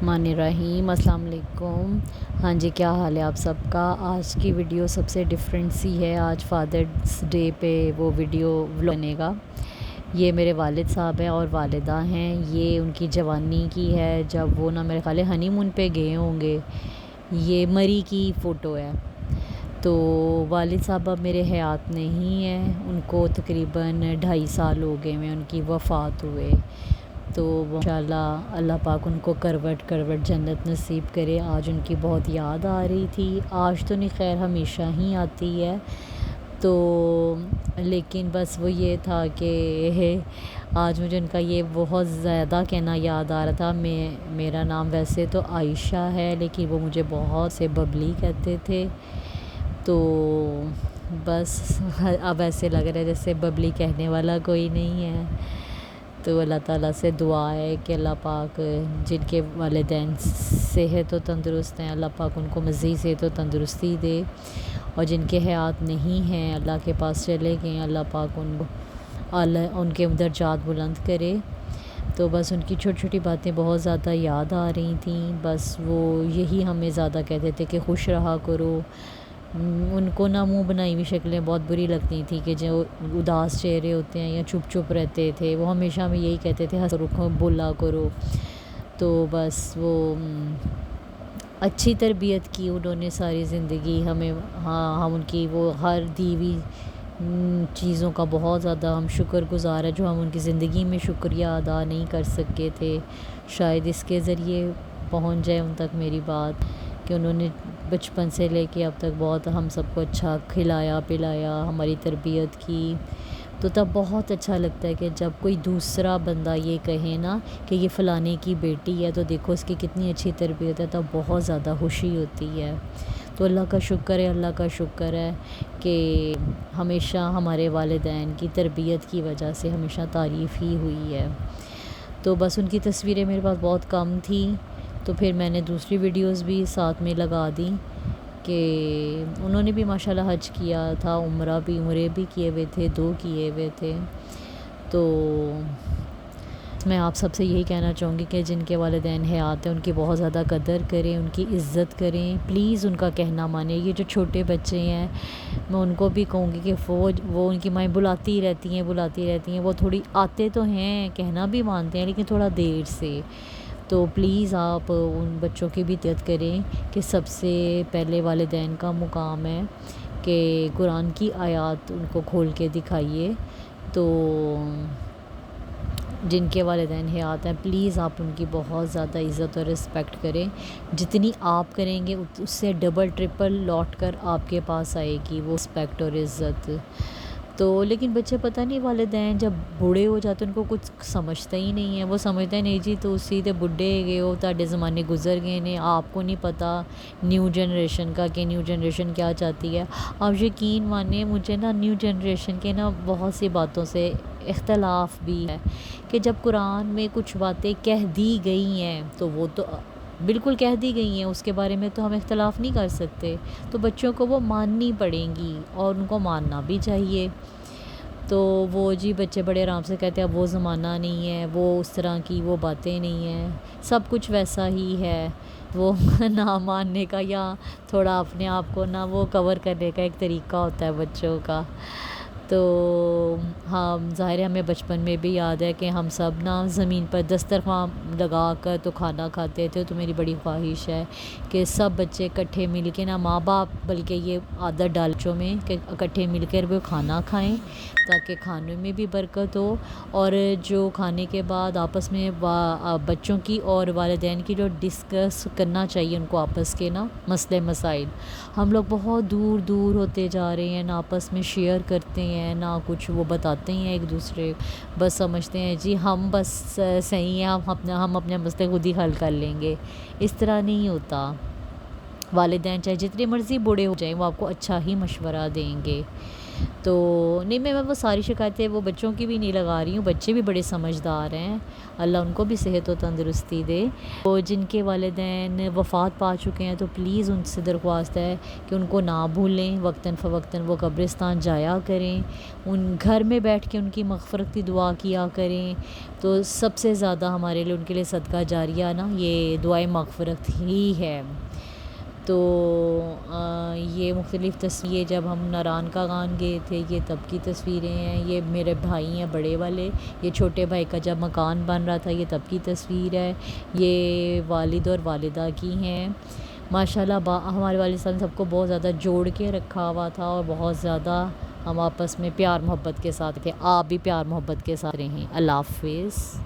مان الرحیم السلام علیکم۔ ہاں جی، کیا حال ہے آپ سب کا؟ آج کی ویڈیو سب سے ڈیفرنٹ سی ہے۔ آج فادرز ڈے پہ وہ ویڈیو بنے گا۔ یہ میرے والد صاحب ہیں اور والدہ ہیں۔ یہ ان کی جوانی کی ہے جب وہ میرے خیال ہے ہنی مون پہ گئے ہوں گے۔ یہ مری کی فوٹو ہے۔ تو والد صاحب اب میرے حیات نہیں ہیں، ان کو تقریباً 2.5 سال ہو گئے ہیں ان کی وفات ہوئے۔ تو انشاءاللہ اللہ پاک ان کو کروٹ کروٹ جنت نصیب کرے۔ آج ان کی بہت یاد آ رہی تھی، آج تو نہیں خیر ہمیشہ ہی آتی ہے، تو لیکن بس وہ یہ تھا کہ آج مجھے ان کا یہ بہت زیادہ کہنا یاد آ رہا تھا۔ میرا نام ویسے تو عائشہ ہے، لیکن وہ مجھے بہت سے ببلی کہتے تھے، تو بس اب ایسے لگ رہا ہے جیسے ببلی کہنے والا کوئی نہیں ہے۔ تو اللہ تعالیٰ سے دعا ہے کہ اللہ پاک جن کے والدین صحت و تندرست ہیں، اللہ پاک ان کو مزید صحت و تندرستی دے، اور جن کے حیات نہیں ہیں اللہ کے پاس چلے گئے، اللہ پاک ان کے درجات بلند کرے۔ تو بس ان کی چھوٹی چھوٹی باتیں بہت زیادہ یاد آ رہی تھیں۔ بس وہ یہی ہمیں زیادہ کہتے تھے کہ خوش رہا کرو۔ ان کو نہ منہ بنائی ہوئی شکلیں بہت بری لگتی تھیں کہ جو اداس چہرے ہوتے ہیں یا چپ چپ رہتے تھے، وہ ہمیشہ ہمیں یہی کہتے تھے ہنس رکھو بولا کرو۔ تو بس وہ اچھی تربیت کی انہوں نے ساری زندگی ہمیں۔ ہاں، ہم ان کی وہ ہر دی ہوئی چیزوں کا بہت زیادہ ہم شکر گزار ہیں، جو ہم ان کی زندگی میں شکریہ ادا نہیں کر سکے تھے۔ شاید اس کے ذریعے پہنچ جائے ان تک میری بات کہ انہوں نے بچپن سے لے کے اب تک بہت ہم سب کو اچھا کھلایا پلایا، ہماری تربیت کی۔ تو تب بہت اچھا لگتا ہے کہ جب کوئی دوسرا بندہ یہ کہے نا کہ یہ فلانے کی بیٹی ہے تو دیکھو اس کی کتنی اچھی تربیت ہے، تب بہت زیادہ خوشی ہوتی ہے۔ تو اللہ کا شکر ہے، اللہ کا شکر ہے کہ ہمیشہ ہمارے والدین کی تربیت کی وجہ سے ہمیشہ تعریف ہی ہوئی ہے۔ تو بس ان کی تصویریں میرے پاس بہت کم تھیں، تو پھر میں نے دوسری ویڈیوز بھی ساتھ میں لگا دیں کہ انہوں نے بھی ماشاءاللہ حج کیا تھا، عمرے بھی کیے ہوئے تھے، 2 کیے ہوئے تھے۔ تو میں آپ سب سے یہی کہنا چاہوں گی کہ جن کے والدین حیات ہیں ان کی بہت زیادہ قدر کریں، ان کی عزت کریں، پلیز ان کا کہنا مانیں۔ یہ جو چھوٹے بچے ہیں میں ان کو بھی کہوں گی کہ وہ ان کی مائیں بلاتی رہتی ہیں، وہ تھوڑی آتے تو ہیں، کہنا بھی مانتے ہیں، لیکن تھوڑا دیر سے۔ تو پلیز آپ ان بچوں کی بھی عزت کریں کہ سب سے پہلے والدین کا مقام ہے کہ قرآن کی آیات ان کو کھول کے دکھائیے۔ تو جن کے والدین حیات ہیں پلیز آپ ان کی بہت زیادہ عزت اور رسپیکٹ کریں۔ جتنی آپ کریں گے اس سے ڈبل ٹرپل لوٹ کر آپ کے پاس آئے گی وہ رسپیکٹ اور عزت۔ تو لیکن بچے پتہ نہیں والدین جب بوڑھے ہو جاتے ان کو کچھ سمجھتا ہی نہیں ہے، وہ سمجھتا ہے نہیں جی تو اسی تے بڈھے گئے ہو، تاڑے زمانے گزر گئے نے، آپ کو نہیں پتہ نیو جنریشن کا کہ نیو جنریشن کیا چاہتی ہے۔ آپ یقین مانیں مجھے نا نیو جنریشن کے نا بہت سی باتوں سے اختلاف بھی ہے کہ جب قرآن میں کچھ باتیں کہہ دی گئی ہیں تو وہ تو بالکل کہہ دی گئی ہیں، اس کے بارے میں تو ہم اختلاف نہیں کر سکتے، تو بچوں کو وہ ماننی پڑیں گی اور ان کو ماننا بھی چاہیے۔ تو وہ جی بچے بڑے آرام سے کہتے ہیں اب وہ زمانہ نہیں ہے، وہ اس طرح کی وہ باتیں نہیں ہیں، سب کچھ ویسا ہی ہے۔ وہ نہ ماننے کا یا تھوڑا اپنے آپ کو نہ وہ کور کرنے کا ایک طریقہ ہوتا ہے بچوں کا۔ تو ہاں ظاہر ہے ہمیں بچپن میں بھی یاد ہے کہ ہم سب نا زمین پر دسترخوان لگا کر تو کھانا کھاتے تھے۔ تو میری بڑی خواہش ہے کہ سب بچے اکٹھے مل کے نا، ماں باپ بلکہ یہ عادت ڈالچوں میں کہ اکٹھے مل کر وہ کھانا کھائیں تاکہ کھانے میں بھی برکت ہو، اور جو کھانے کے بعد آپس میں بچوں کی اور والدین کی جو ڈسکس کرنا چاہیے ان کو آپس کے نا مسئلے مسائل، ہم لوگ بہت دور دور ہوتے جا رہے ہیں، نہ آپس میں شیئر کرتے ہیں نہ کچھ وہ بتاتے ہیں ایک دوسرے، بس سمجھتے ہیں جی ہم بس صحیح ہیں، ہم اپنے مسئلے خود ہی حل کر لیں گے۔ اس طرح نہیں ہوتا۔ والدین چاہے جتنے مرضی بوڑھے ہو جائیں وہ آپ کو اچھا ہی مشورہ دیں گے۔ تو نہیں میں وہ ساری شکایتیں وہ بچوں کی بھی نہیں لگا رہی ہوں، بچے بھی بڑے سمجھدار ہیں، اللہ ان کو بھی صحت و تندرستی دے۔ تو جن کے والدین وفات پا چکے ہیں تو پلیز ان سے درخواست ہے کہ ان کو نہ بھولیں، وقتاً فوقتاً وہ قبرستان جایا کریں، ان گھر میں بیٹھ کے ان کی مغفرت کی دعا کیا کریں، تو سب سے زیادہ ہمارے لیے ان کے لیے صدقہ جاریہ نا یہ دعائے مغفرت ہی ہے۔ تو یہ مختلف تصویریں جب ہم ناران کا گان گئے تھے یہ تب کی تصویریں ہیں، یہ میرے بھائی ہیں بڑے والے، یہ چھوٹے بھائی کا جب مکان بن رہا تھا یہ تب کی تصویر ہے، یہ والد اور والدہ کی ہیں۔ ماشاءاللہ ہمارے والد صاحب نے سب کو بہت زیادہ جوڑ کے رکھا ہوا تھا اور بہت زیادہ ہم آپس میں پیار محبت کے ساتھ تھے۔ آپ بھی پیار محبت کے ساتھ رہیں۔ اللہ حافظ۔